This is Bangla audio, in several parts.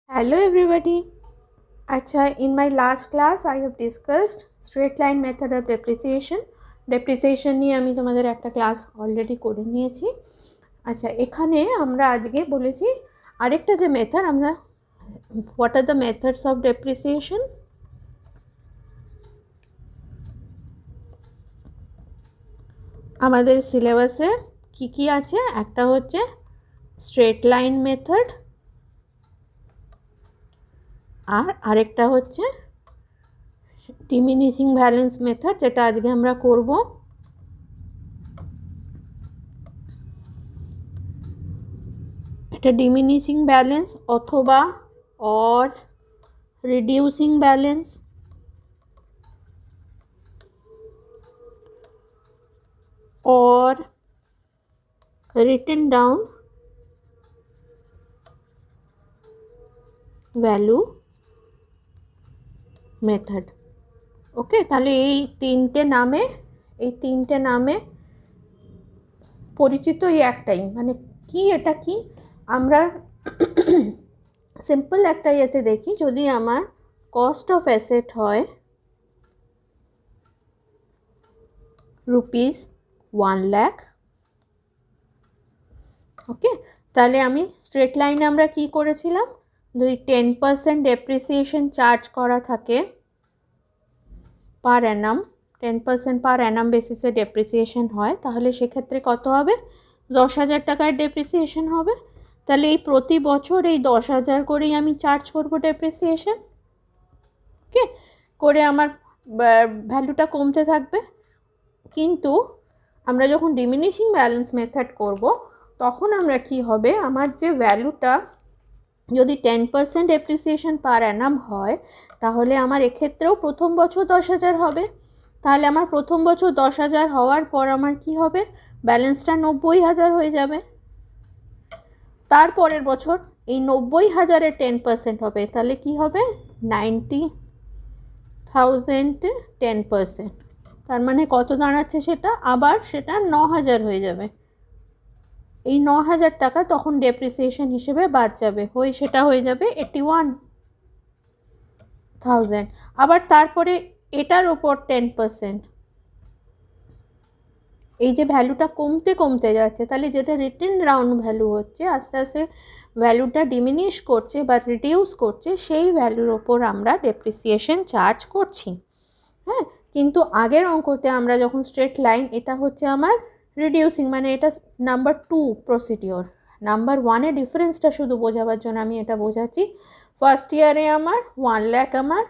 Hello everybody. In my last class I have discussed straight line method of depreciation. Depreciation নিয়ে আমি তোমাদের একটা ক্লাস অলরেডি করে নিয়েছি। এখানে আমরা আজকে বলেছি আরেকটা যে মেথড আমরা what are the methods of depreciation? আমাদের সিলেবাসে কি আছে? একটা হচ্ছে স্ট্রেট লাইন মেথড আর আরেকটা হচ্ছে ডিমিনিশিং ব্যালেন্স মেথড, যেটা আজকে আমরা করব। এটা ডিমিনিশিং ব্যালেন্স অথবা or reducing balance or written down value method. ওকে, তাহলে এই তিনটে নামে পরিচিত এই একটাই, মানে কি এটা কি আমরা সিম্পল একটা ইয়েতে দেখি। যদি আমার কস্ট অফ অ্যাসেট হয় রুপিস 1 লাখ, ওকে, তাহলে আমি স্ট্রেট লাইনে আমরা কি করেছিলাম, যদি 10% ডেপ্রিসিয়েশন চার্জ করা থাকে পার অ্যানাম, 10% পার অ্যানাম বেসিসে ডেপ্রিসিয়েশন হয়, তাহলে সেক্ষেত্রে কত হবে? 10,000 টাকার ডেপ্রিসিয়েশন হবে। তাহলে এই প্রতি বছর এই 10,000 করেই আমি চার্জ করব ডেপ্রিসিয়েশন, ওকে, করে আমার ভ্যালুটা কমতে থাকবে। কিন্তু আমরা যখন ডিমিনিশিং ব্যালেন্স মেথড করব, তখন আমরা কি হবে, আমার যে ভ্যালুটা যদি 10% ডেপ্রিসিয়েশন পার অ্যানাম হয়, তাহলে আমার এক্ষেত্রেও প্রথম বছর 10,000 হবে। তাহলে আমার প্রথম বছর 10,000 হওয়ার পর আমার কি হবে, ব্যালেন্সটা 90,000 হয়ে যাবে। তারপরের বছর এই 90,000-এর 10% হবে, তাহলে কি হবে 90,000 10%, তার মানে কত দাঁড়াচ্ছে সেটা, আবার সেটা 9,000 হয়ে যাবে। এই 9,000 টাকা তখন ডেপ্রিসিয়েশন হিসেবে বাদ যাবে, সেটা হয়ে যাবে 81,000। আবার তারপরে এটার ওপর 10%, এই যে ভ্যালুটা কমতে যাচ্ছে, তাহলে যেটা রিটেন ডাউন ভ্যালু হচ্ছে, আস্তে আস্তে ভ্যালুটা ডিমিনিশ করছে বা রিডিউস করছে, সেই ভ্যালুর ওপর আমরা ডেপ্রিসিয়েশন চার্জ করছি। হ্যাঁ, কিন্তু আগের অঙ্কতে আমরা যখন স্ট্রেট লাইন, এটা হচ্ছে আমার রিডিউসিং, মানে এটা নাম্বার 2 প্রসিডিওর। নাম্বার 1-এ ডিফারেন্সটা শুধু বোঝাবার জন্য আমি এটা বোঝাচ্ছি। ফার্স্ট ইয়ারে আমার 1 লাখ আমার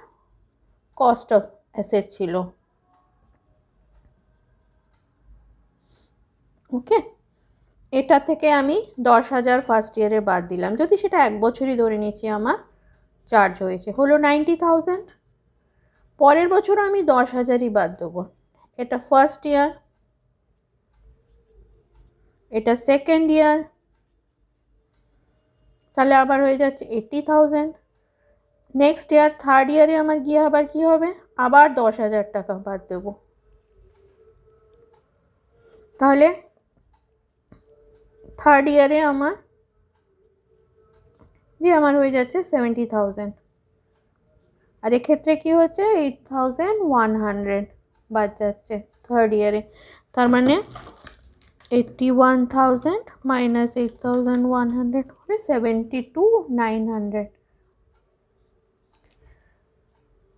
কস্ট অফ অ্যাসেট ছিল, ওকে, এটা থেকে আমি 10,000 ফার্স্ট ইয়ারে বাদ দিলাম, যদি সেটা এক বছরই ধরে নিচ্ছি আমার চার্জ হয়েছে, হলো 90,000। পরের বছর আমি 10,000-ই বাদ দেবো। এটা ফার্স্ট ইয়ার, এটা সেকেন্ড ইয়ার, তাহলে আবার হয়ে যাচ্ছে 80,000। নেক্সট ইয়ার থার্ড ইয়ারে আমার গিয়ে আবার কি হবে, আবার 10,000 টাকা বাদ দেব, তাহলে থার্ড ইয়ারে আমার হয়ে যাচ্ছে 70,000। আর এক্ষেত্রে কি হচ্ছে 8,100 বাদ যাচ্ছে থার্ড ইয়ারে, তার মানে 81,000 মাইনাস 8,100 হলে 72,900।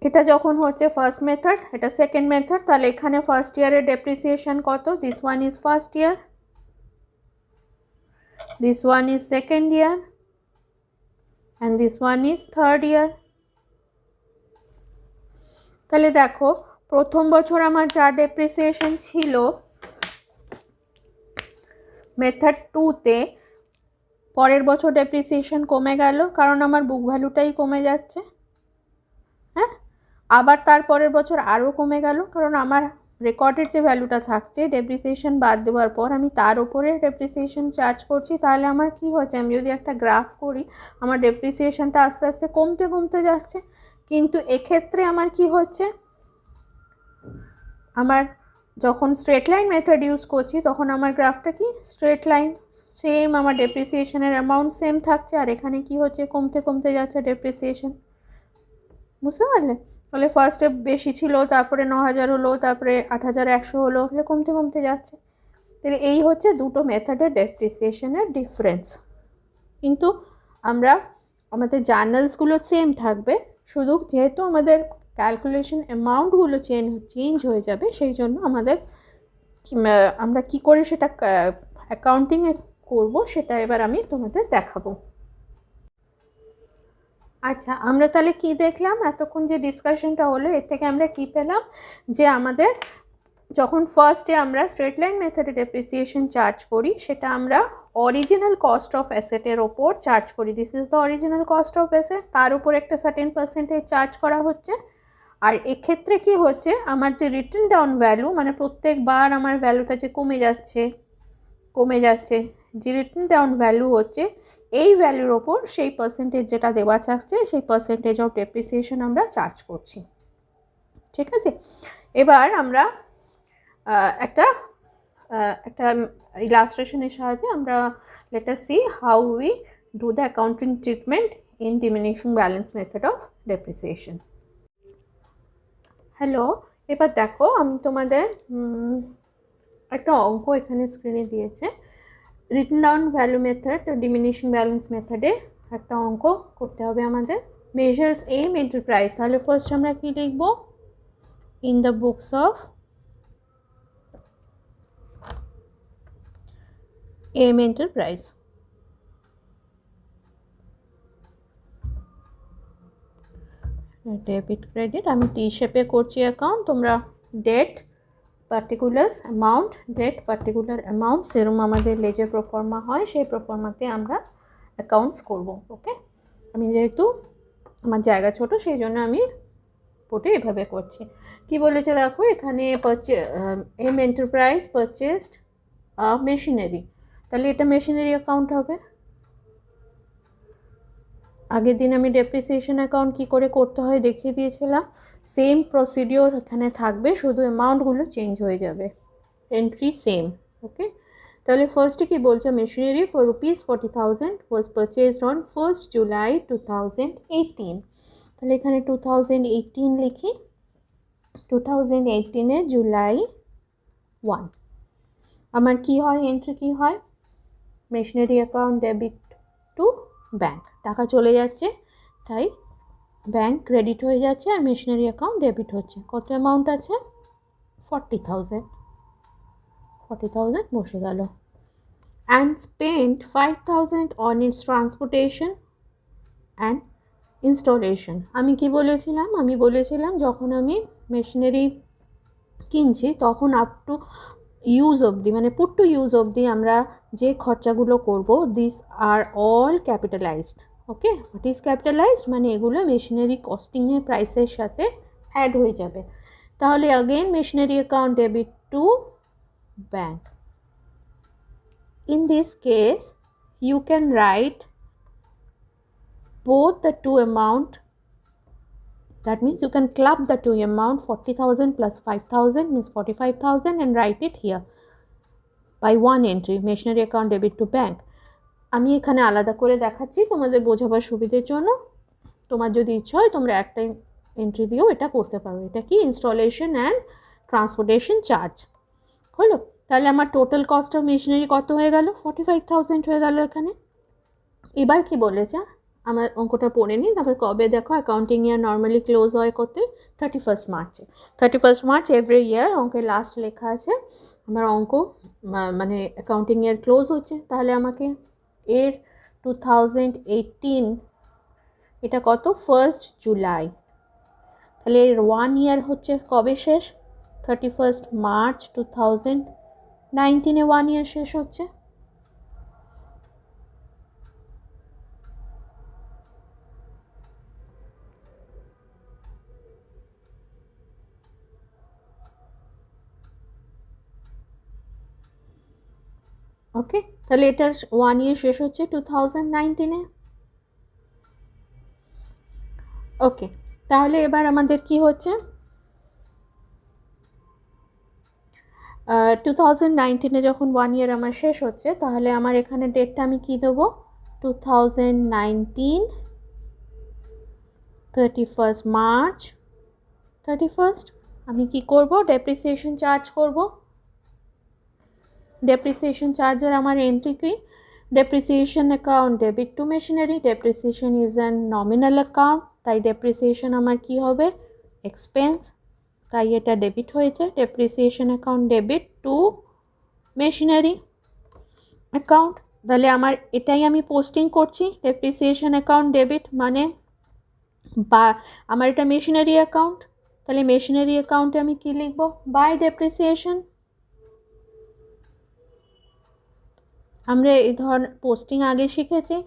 এটা যখন হচ্ছে ফার্স্ট মেথড, এটা সেকেন্ড মেথড, তাহলে এখানে ফার্স্ট ইয়ারের ডেপ্রিসিয়েশন কত, this one is first year, this one is second year, and this one is third year. তাহলে দেখো, প্রথম বছর আমার যা ডেপ্রিসিয়েশন ছিল মেথড 2-তে, পরের বছর ডেপ্রিসিয়েশন কমে গেল, কারণ আমার বুক ভ্যালুটাই কমে যাচ্ছে। হ্যাঁ, আবার তারপরের বছর আরও কমে গেল, কারণ আমার রেকর্ডের যে ভ্যালুটা থাকছে ডেপ্রিসিয়েশন বাদ দেওয়ার পর আমি তার উপরে ডেপ্রিসিয়েশন চার্জ করছি। তাহলে আমার কি হচ্ছে, আমি যদি একটা গ্রাফ করি, আমার ডেপ্রিসিয়েশনটা আস্তে আস্তে কমতে যাচ্ছে। কিন্তু এক্ষেত্রে আমার কি হচ্ছে, আমার যখন স্ট্রেট লাইন মেথড ইউজ করছি তখন আমার গ্রাফটা কি স্ট্রেট লাইন, সেম আমার ডেপ্রিসিয়েশনের অ্যামাউন্ট সেম থাকছে, আর এখানে কি হচ্ছে কমতে কমতে যাচ্ছে ডেপ্রিসিয়েশন। বুঝতে পারলে? তাহলে ফার্স্টে বেশি ছিল, তারপরে 9,000 হলো, তারপরে 8,100 হলো, তাহলে কমতে কমতে যাচ্ছে। তাহলে এই হচ্ছে দুটো মেথডের ডেপ্রিসিয়েশনের ডিফারেন্স। কিন্তু আমাদের জার্নালসগুলো সেম থাকবে, শুধু যেহেতু আমাদের ক্যালকুলেশন অ্যামাউন্টগুলো চেঞ্জ হয়ে যাবে, সেই জন্য আমরা কি করে সেটা অ্যাকাউন্টিংয়ে করব সেটা এবার আমি তোমাদের দেখাবো। আচ্ছা, আমরা তাহলে কি দেখলাম এতক্ষণ যে ডিসকাশনটা হলো, এর থেকে আমরা কি পেলাম, যে আমাদের যখন ফার্স্টে আমরা স্ট্রেট লাইন মেথডে ডেপ্রিসিয়েশন চার্জ করি, সেটা আমরা অরিজিনাল কস্ট অফ অ্যাসেটের ওপর চার্জ করি। This is the original cost of asset, তার উপর একটা সার্টেন পার্সেন্টেজ চার্জ করা হচ্ছে। আর এক্ষেত্রে কি হচ্ছে, আমার যে রিটেন ডাউন ভ্যালু, মানে প্রত্যেকবার আমার ভ্যালুটা যে কমে যাচ্ছে, যে রিটেন ডাউন ভ্যালু হচ্ছে, এই ভ্যালুর ওপর সেই পার্সেন্টেজ যেটা দেওয়া থাকছে, সেই পার্সেন্টেজ অফ ডেপ্রিসিয়েশন আমরা চার্জ করছি। ঠিক আছে, এবার আমরা একটা ইলাস্ট্রেশনের সাহায্যে আমরা let us see how we do the accounting treatment in diminishing balance method of depreciation. Hello, এবার দেখো আমি তোমাদের একটা অঙ্ক এখানে স্ক্রিনে দিয়েছে, written down value method, diminishing balance মেথডে একটা অঙ্ক করতে হবে আমাদের। মেজার্স এম ইন্টু প্রাইস, তাহলে ফার্স্ট আমরা কি লিখব, in the books of M enterprise. Debit credit, আমি টি শেপে করছি অ্যাকাউন্ট, তোমরা ডেট পার্টিকুলার অ্যামাউন্ট সেরম আমাদের লেজে প্রফর্মা হয়, সেই প্রফর্মাতে আমরা অ্যাকাউন্টস করব। ওকে, আমি যেহেতু আমার জায়গা ছোট সেই জন্য আমি পোটে এভাবে করছি। কি বলেছে দেখো এখানে, এম এন্টারপ্রাইজ পারচেসড মেশিনারি, তাহলে এটা মেশিনারি অ্যাকাউন্ট হবে। আগের দিন আমি ডেপ্রিসিয়েশন অ্যাকাউন্ট কী করে করতে হয় দেখিয়ে দিয়েছিলাম, সেম প্রসিডিওর এখানে থাকবে, শুধু অ্যামাউন্টগুলো চেঞ্জ হয়ে যাবে, এন্ট্রি সেম। ওকে, তাহলে ফার্স্টে কি বলছে, machinery for ₹40,000 was purchased on 1st July 2018। তাহলে এখানে 2018 লিখি, 2018 জুলাই 1 আমার কি হয়, এন্ট্রি কি হয়, machinery account debit two bank, টাকা চলে যাচ্ছে তাই ব্যাঙ্ক ক্রেডিট হয়ে যাচ্ছে আর মেশিনারি অ্যাকাউন্ট ডেবিট হচ্ছে। কত অ্যামাউন্ট আছে, 40,000 বসে গেল। And spent 5,000 on it's transportation and installation. আমি কি বলেছিলাম, যখন আমি মেশিনারি কিনছি তখন আপ টু ইউজ অবধি, মানে পুট টু ইউজ অবধি আমরা যে খরচাগুলো করব, this are all capitalised. Okay, what is capitalised, মানে এগুলো মেশিনারি কস্টিংয়ের প্রাইসের সাথে অ্যাড হয়ে যাবে। তাহলে again machinery account debit two bank. In this case you can write both the two amount, that means you can club the two amount, 40,000 plus 5,000 means 45,000, and write it here by one entry, machinery account debit to bank. আমি এখানে আলাদা করে দেখাচ্ছি তোমাদের বোঝাবার সুবিধের জন্য, তোমার যদি ইচ্ছা হয় তোমরা একটা এন্ট্রি দিয়েও এটা করতে পারো। এটা কি, ইনস্টলেশন অ্যান্ড ট্রান্সপোর্টেশন চার্জ হলো। তাহলে আমার টোটাল কস্ট অফ মেশিনারি কত হয়ে গেল, 45,000 হয়ে গেল এখানে। এবার কি বলেছে, আমার অঙ্কটা পড়ে নিই, তারপর কবে দেখো অ্যাকাউন্টিং ইয়ার নর্মালি ক্লোজ হয় কত, 31st মার্চে। 31st মার্চ এভরি ইয়ার অঙ্কের লাস্ট লেখা আছে আমার অঙ্ক, মানে অ্যাকাউন্টিং ইয়ার ক্লোজ হচ্ছে। তাহলে আমাকে এর 2018 এটা কত, 1st জুলাই, তাহলে এর 1 ইয়ার হচ্ছে কবে শেষ, 31st মার্চ 2019 1 ইয়ার শেষ হচ্ছে। ওকে, তাহলে এটার 1 ইয়ার শেষ হচ্ছে 2019-এ। ওকে, তাহলে এবার আমাদের কি হচ্ছে, 2019-এ যখন 1 ইয়ার আমার শেষ হচ্ছে, তাহলে আমার এখানে ডেটটা আমি কি দেবো, 2019 31st মার্চ 31st। আমি কি করব, ডেপ্রিসিয়েশন চার্জ করব। ডেপ্রিসিয়েশন চার্জের আমার এন্ট্রি কি, depreciation account debit two machinery, depreciation is an nominal account, তাই ডেপ্রিসিয়েশন আমার কি হবে, এক্সপেন্স, তাই এটা ডেবিট হয়েছে। Depreciation account debit two machinery account, তাহলে আমার এটাই আমি পোস্টিং করছি, ডেপ্রিসিয়েশন অ্যাকাউন্ট ডেবিট মানে, বা আমার এটা মেশিনারি অ্যাকাউন্ট, তাহলে মেশিনারি অ্যাকাউন্টে আমি কি লিখব, বাই ডেপ্রিসিয়েশন। আমরা এই ধরনের পোস্টিং আগে শিখেছি,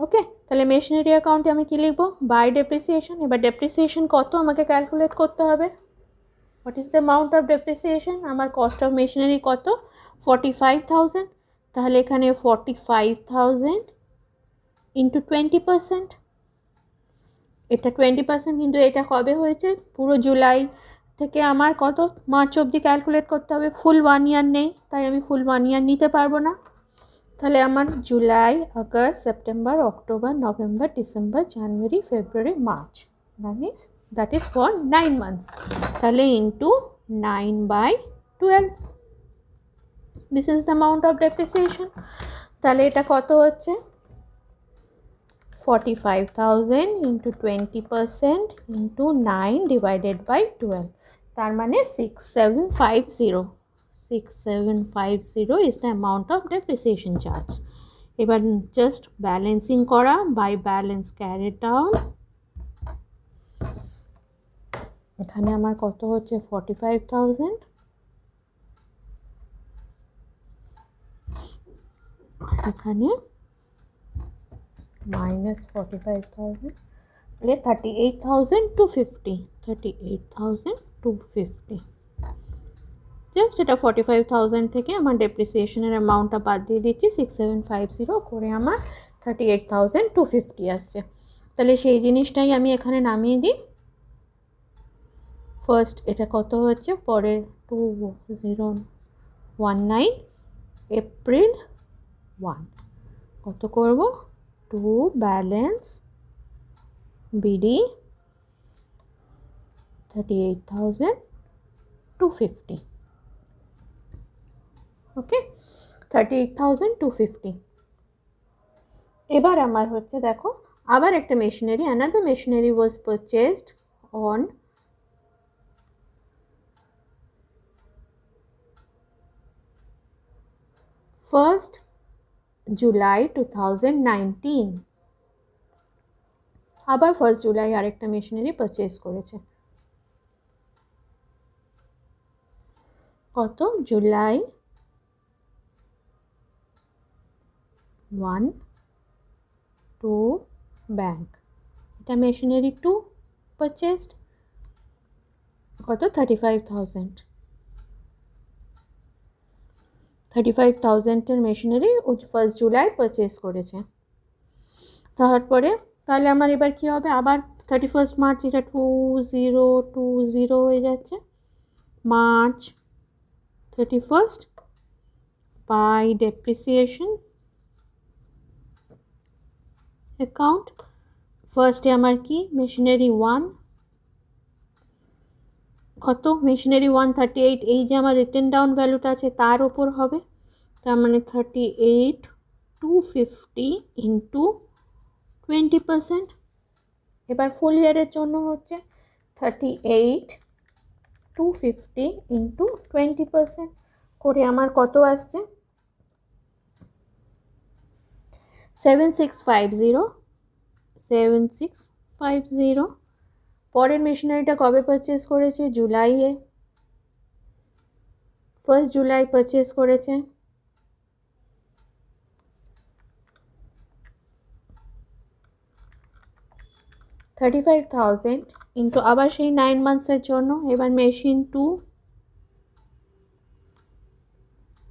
ওকে। তাহলে মেশিনারি অ্যাকাউন্টে আমি কি লিখব, বাই ডেপ্রিসিয়েশন। এবার ডেপ্রিসিয়েশন কত আমাকে ক্যালকুলেট করতে হবে, what is the amount of depreciation, আমার কস্ট অফ মেশিনারি কত, 45,000, তাহলে এখানে 45,000 ইন্টু 20%, এটা 20%, কিন্তু এটা কবে হয়েছে, পুরো জুলাই থেকে আমার কত মার্চ অবধি ক্যালকুলেট করতে হবে, ফুল 1 ইয়ার নেই, তাই আমি ফুল 1 ইয়ার নিতে পারবো না। তাহলে আমার July, August, September, October, November, December, January, February, March, that is for 9 months, তাহলে into 9/12, this is the amount of depreciation. তাহলে এটা কত হচ্ছে, 45,000 ইন্টু 20% ইন্টু 9/12, তার মানে 6750 is the amount of depreciation charge. এবার জাস্ট ব্যালেন্সিং করা, বাই ব্যালেন্স ক্যারিড ডাউন, এখানে আমার কত হচ্ছে 45,000, এখানে মাইনাস 45,000, 38,250, 38,250, জাস্ট এটা 45,000 থেকে আমার ডেপ্রিসিয়েশনের অ্যামাউন্টটা বাদ দিয়ে দিচ্ছি, 6750 করে আমার 38,250 আসছে। তাহলে সেই জিনিসটাই আমি এখানে নামিয়ে দিই। ফার্স্ট এটা কত হচ্ছে, পরের 2019 এপ্রিল 1 কত করব, 2 ব্যালেন্স বিডি 38,250, ওকে, 38,250। এবার আমার হচ্ছে দেখো, আবার একটা machinery, another machinery was purchased on first July 2019, আবার 1st জুলাই আরেকটা মেশিনারি পারচেজ করেছে, কত, জুলাই 1 টু ব্যাংক, এটা মেশিনারি 2 পারচেজড, কত, 35,000, 35,000-এর মেশিনারি ও 1st জুলাই পারচেজ করেছে। তারপরে তাহলে আমার এবার কি হবে, আবার 31st মার্চ, এটা 2020 হয়ে যাচ্ছে, March 31st by depreciation account, ফার্স্টে আমার কি, মেশিনারি 1 কত, মেশিনারি 1 38, এই যে আমার রিটেন ডাউন ভ্যালুটা আছে তার ওপর হবে, তার মানে 38,250 ইন্টু 20%। এবার ফুল ইয়ারের জন্য হচ্ছে 38,250 ইন্টু 20% করে আমার কত আসছে, 7650। পরের মেশিনারিটা কবে পারচেজ করেছে, জুলাইয়ে, 1st জুলাই পারচেজ করেছে, $35,000 ইন্টু আবার সেই 9 মান্থসের জন্য, এবার মেশিন 2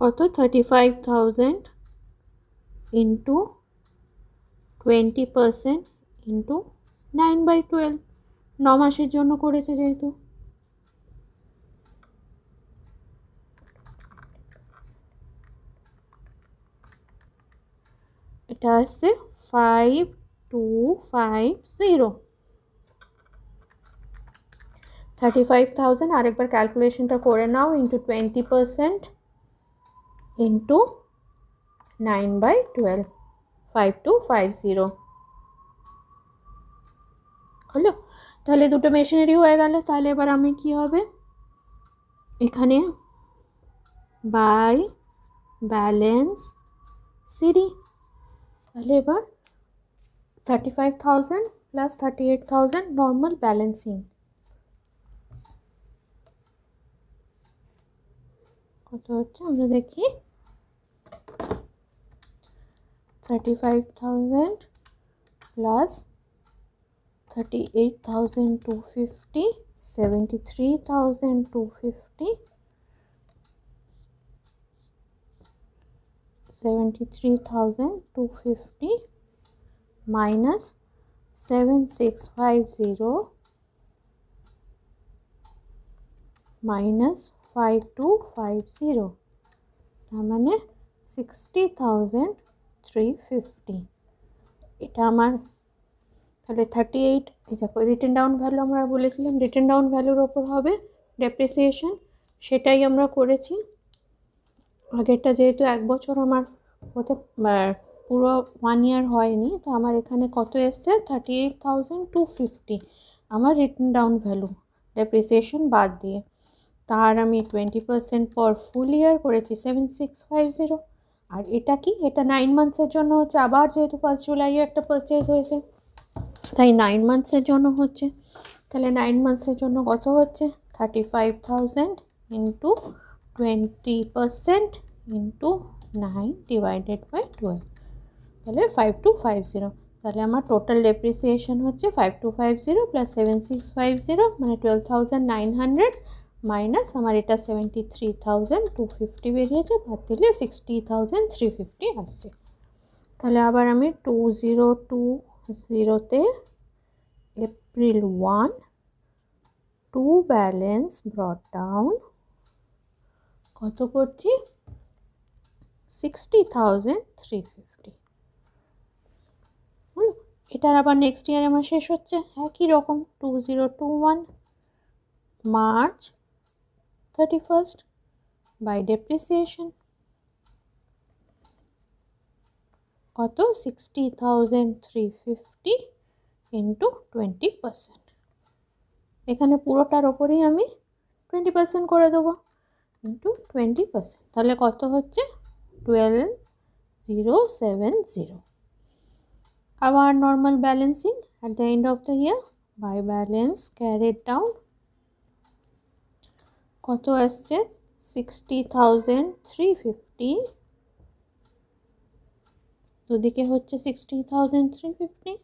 কত, 35,000 ইন্টু 20% ইন্টু 9/12, 9 মাসের জন্য করেছে যেহেতু, এটা আসছে 5250। 35,000 আরেকবার ক্যালকুলেশনটা করে নাও, ইন্টু 20% ইন্টু 9/12, 5250 হলো। তাহলে দুটো মেশিনারি হয়ে গেল। তাহলে এবার আমি কি হবে এখানে বাই ব্যালেন্স সিডি, তাহলে এবার 35,000 প্লাস 38,000 নর্মাল ব্যালেন্সিং কত হচ্ছে আমরা দেখি। 35,000 প্লাস 38,250, 73,250, 73,250 minus 7650 minus 5250, তার মানে 60,350। এটা আমার তাহলে 38, এই দেখো রিটেন ডাউন ভ্যালু আমরা বলেছিলাম রিটেন ডাউন ভ্যালুর ওপর হবে ডেপ্রিসিয়েশন, সেটাই আমরা করেছি। আগেরটা যেহেতু 1 বছর আমার হতে পুরো 1 ইয়ার হয়নি, তো আমার এখানে কত এসছে 38,250 আমার রিটেন ডাউন ভ্যালু ডেপ্রিসিয়েশন বাদ দিয়ে। তার আমি 20% পর ফুল ইয়ার করেছি 7650। আর এটা কি, এটা 9 মান্থসের জন্য হচ্ছে, আবার যেহেতু 1 জুলাই একটা পারচেজ হয়েছে তাই 9 মান্থসের জন্য হচ্ছে। তাহলে 9 মান্থসের জন্য কত হচ্ছে 35,000 ইন্টু 20% ইন্টু 9/12, তাহলে 5250। তাহলে আমার টোটাল ডেপ্রিসিয়েশন হচ্ছে 5250 প্লাস 7650 মানে 12,900 মাইনাস আমার এটা 73,250 বেরিয়েছে, বাদ দিলে 60,350 আসছে। তাহলে আবার আমি 2020-তে April 1 টু ব্যালেন্স ব্রট ডাউন কত করছি 60,350। এটার আবার নেক্সট ইয়ার আমার শেষ হচ্ছে একই রকম 2021 মার্চ 31 বাই ডেপ্রিসিয়েশন কত 60,350 ইন্টু 20%। এখানে পুরোটার ওপরেই আমি 20% করে দেবো ইন্টু 20%, তাহলে কত হচ্ছে 12,070। আবার normal balancing at the end of the year by balance carried down কত আসছে 60,350, দুদিকে হচ্ছে 60,350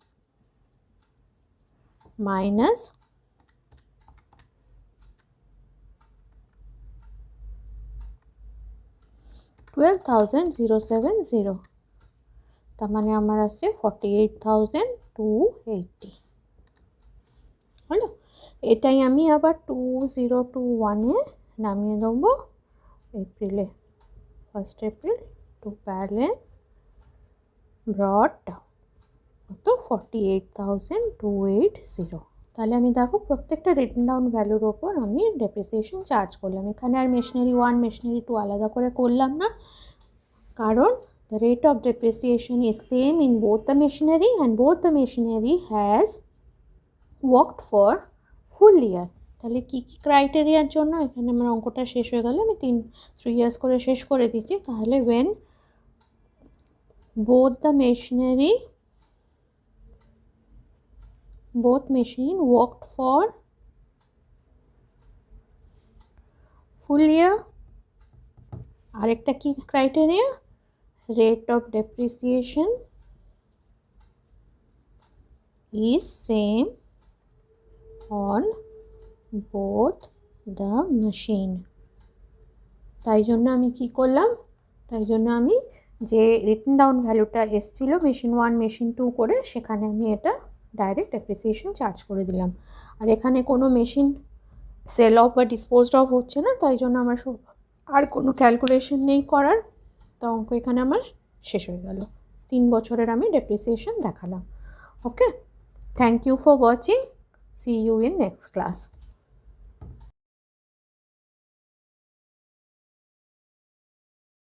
মাইনাস 12,070, তার মানে আমার আসছে 48,280 হলো। এটাই আমি আবার 2021-এ নামিয়ে দেবো এপ্রিলে 1 এপ্রিল টু ব্যালেন্স ব্রট ডাউন কত 48,280। তাহলে আমি দেখো প্রত্যেকটা রিটেন ডাউন ভ্যালুর ওপর আমি ডেপ্রিসিয়েশন চার্জ করলাম। এখানে আর মেশিনারি 1 মেশিনারি 2 আলাদা করে করলাম না, কারণ the rate of depreciation is same in both the machinery and both the machinery has worked for full year। তাহলে কি কি ক্রাইটেরিয়ার জন্য, এখানে আমার অঙ্কটা শেষ হয়ে গেল, আমি 3 ইয়ার্স করে শেষ করে দিচ্ছি। তাহলে when both machine worked for full year, আরেকটা কি criteria rate of depreciation is same on both the machine। তাই জন্য আমি কি করলাম, তাই জন্য আমি যে রিটেন ডাউন ভ্যালুটা এসেছিল মেশিন 1 মেশিন 2 করে, সেখানে আমি এটা ডাইরেক্ট ডেপ্রিসিয়েশন চার্জ করে দিলাম। আর এখানে কোনো মেশিন সেল অফ বা ডিসপোজড অফ হচ্ছে না, তাই জন্য আমার আর কোনো ক্যালকুলেশন নেই করার, তো অঙ্ক এখানে আমার শেষ হয়ে গেল। 3 বছরের আমি ডেপ্রিসিয়েশন দেখালাম। Okay, thank you for watching, see you in next class.